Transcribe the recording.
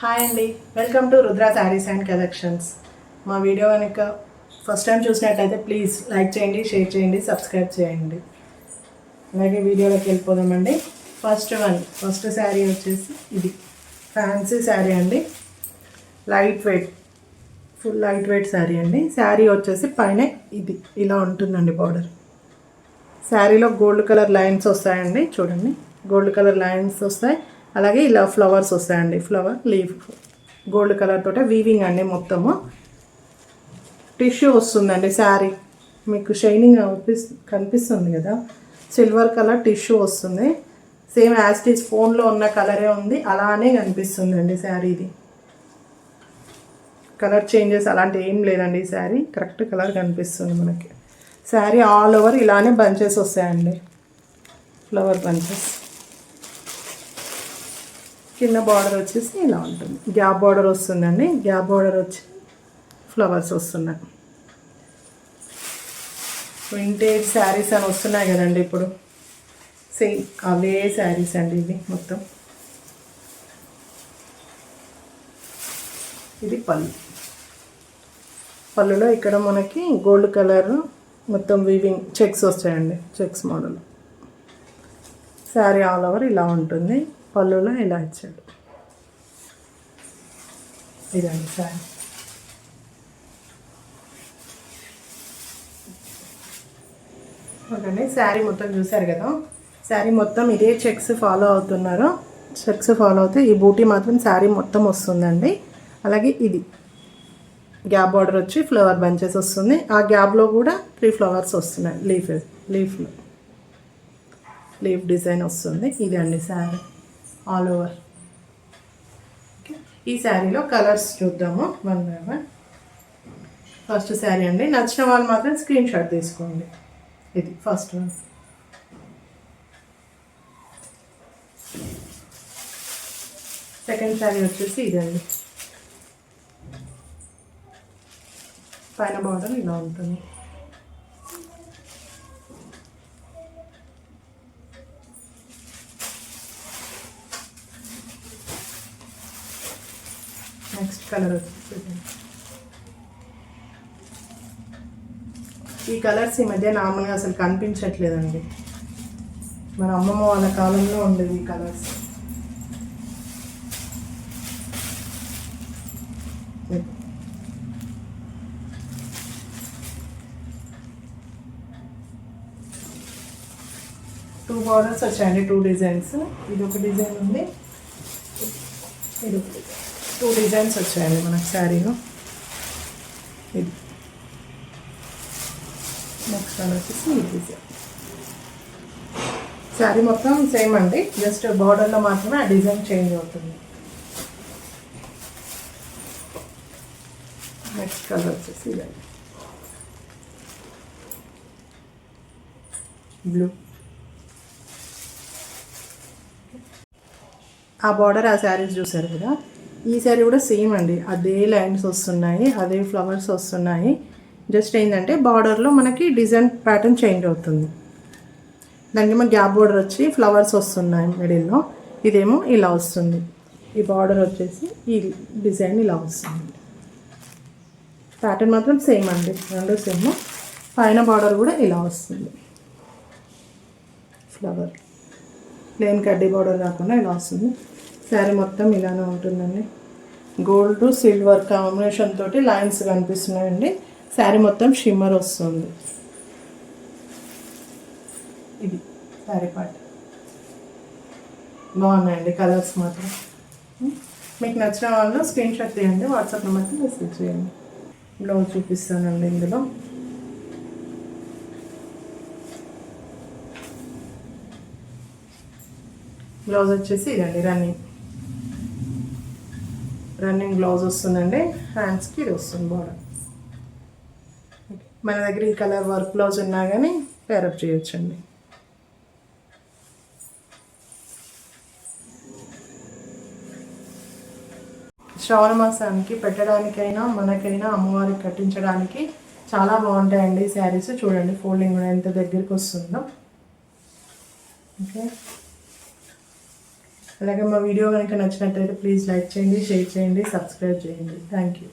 Hi అండి, welcome to Rudra saris and collections. మా video కనుక ఫస్ట్ టైం చూసినట్లయితే ప్లీజ్ లైక్ చేయండి, షేర్ చేయండి, సబ్స్క్రైబ్ చేయండి. అలాగే వీడియోలోకి వెళ్ళిపోదామండి. ఫస్ట్ శారీ వచ్చేసి ఇది ఫ్యాన్సీ శారీ అండి. Light weight, full light weight sari అండి. శారీ వచ్చేసి పైన ఇది ఇలా ఉంటుందండి బార్డర్. శారీలో గోల్డ్ కలర్ లైన్స్ వస్తాయండి, చూడండి గోల్డ్ కలర్ లైన్స్ వస్తాయి. అలాగే ఇలా ఫ్లవర్స్ వస్తాయండి, ఫ్లవర్ లీఫ్ గోల్డ్ కలర్ తోటే వీవింగ్ అండి. మొత్తము టిష్యూ వస్తుందండి. శారీ మీకు షైనింగ్ కనిపిస్తుంది కదా, సిల్వర్ కలర్ టిష్యూ వస్తుంది. సేమ్ యాజ్ ఇట్ ఈస్ ఫోన్లో ఉన్న కలరే ఉంది, అలానే కనిపిస్తుందండి శారీది. కలర్ చేంజెస్ అలాంటి ఏం లేదండి. ఈ శారీ కరెక్ట్ కలర్ కనిపిస్తుంది మనకి. శారీ ఆల్ ఓవర్ ఇలానే బంచెస్ వస్తాయండి, ఫ్లవర్ బంచెస్. కింద బార్డర్ వచ్చేసి ఇలా ఉంటుంది, గ్యాప్ బార్డర్ వస్తుందండి. గ్యాప్ బార్డర్ వచ్చి ఫ్లవర్స్ వస్తున్నాయి. వింటేజ్ శారీస్ అని వస్తున్నాయి కదండి ఇప్పుడు, సేమ్ అవే శారీస్ అండి ఇవి మొత్తం. ఇది పళ్ళులో ఇక్కడ మనకి గోల్డ్ కలర్ మొత్తం వీవింగ్ చెక్స్ వచ్చాయండి, checks model. Sari all over ఇలా ఉంటుంది, పళ్ళులో ఇలా ఇచ్చాడు. ఇదండి శారీ. ఓకే, శారీ మొత్తం చూసారు కదా. శారీ మొత్తం ఇదే చెక్స్ ఫాలో అవుతున్నారు. చెక్స్ ఫాలో అవుతే ఈ బూటీ మాత్రం శారీ మొత్తం వస్తుందండి. అలాగే ఇది గ్యాప్ బార్డర్ వచ్చి ఫ్లవర్ బంచెస్ వస్తుంది. ఆ గ్యాప్లో కూడా 3 ఫ్లవర్స్ వస్తున్నాయి, లీఫ్ డిజైన్ వస్తుంది. ఇది అండి శారీ ఆల్ ఓవర్. ఈ శారీలో కలర్స్ చూద్దాము one by one. First sari అండి, నచ్చిన వాళ్ళు మాత్రం స్క్రీన్ షాట్ తీసుకోండి. ఇది ఫస్ట్ వన్. సెకండ్ శారీ వచ్చేసి ఇదండి. పైన బార్డర్ ఇలా ఉంటుంది. నెక్స్ట్ కలర్ వచ్చేసి ఈ కలర్స్ ఈ మధ్య నార్మల్గా అసలు కనిపించట్లేదండి. మన అమ్మమ్మ వాళ్ళ కాలంలో ఉండేది ఈ కలర్స్. టూ బార్డర్స్ వచ్చాయండి, 2 డిజైన్స్. ఇది ఒక డిజైన్ ఉంది, ఇది ఒక డిజైన్. 2 డిజైన్స్ వచ్చాయండి మనకు శారీలో. ఇది నెక్స్ట్ కలర్ వచ్చేసి ఈ డిజైన్. శారీ మొత్తం సేమ్ అండి, జస్ట్ బార్డర్లో మాత్రమే ఆ డిజైన్ చేంజ్ అవుతుంది. నెక్స్ట్ కలర్ వచ్చేసి ఇదండి, బ్లూ. ఆ బార్డర్ ఆ శారీస్ చూసారు కదా, ఈ శారీ కూడా సేమ్ అండి. అదే లైన్స్ వస్తున్నాయి, అదే ఫ్లవర్స్ వస్తున్నాయి. జస్ట్ ఏంటంటే బార్డర్లో మనకి డిజైన్ ప్యాటర్న్ చేంజ్ అవుతుంది. దానికి మన గ్యాప్ బార్డర్ వచ్చి ఫ్లవర్స్ వస్తున్నాయి మిడిల్లో. ఇదేమో ఇలా వస్తుంది. ఈ బార్డర్ వచ్చేసి ఈ డిజైన్ ఇలా వస్తుంది. ప్యాటర్న్ మాత్రం సేమ్ అండి, రెండు సేమ్. పైన బార్డర్ కూడా ఇలా వస్తుంది, ఫ్లవర్ ప్లెయిన్ కడ్డీ బార్డర్ కాకుండా ఇలా వస్తుంది. శారీ మొత్తం ఇలానే ఉంటుందండి. గోల్డ్ సిల్వర్ కాంబినేషన్ తోటి లైన్స్ కనిపిస్తున్నాయండి. శారీ మొత్తం షిమ్మర్ వస్తుంది. ఇది శారీ పార్ట్. బాగున్నాయండి కలర్స్ మాత్రం. మీకు నచ్చిన వాళ్ళు స్క్రీన్ షాట్ తీయండి, వాట్సాప్ నెంబర్కి మెసేజ్ చేయండి. బ్లౌజ్ చూపిస్తానండి. ఇందులో బ్లౌజ్ వచ్చేసి ఇదండి, రన్నింగ్ బ్లౌజ్ వస్తుందండి. హ్యాండ్స్కి ఇది వస్తుంది బార్డర్. మన దగ్గర ఈ కలర్ వర్క్ బ్లౌజ్ ఉన్నా కానీ పేరప్ చేయొచ్చండి. శ్రావణ మాసానికి పెట్టడానికైనా మనకైనా అమ్మవారికి కట్టించడానికి చాలా బాగుంటాయండి ఈ శారీస్. చూడండి ఫోల్డింగ్ కూడా ఎంత దగ్గరికి వస్తుందో. ఓకే, అలాగే మా వీడియో కనుక నచ్చినట్టయితే ప్లీజ్ లైక్ చేయండి, షేర్ చేయండి, సబ్స్క్రైబ్ చేయండి. Thank you.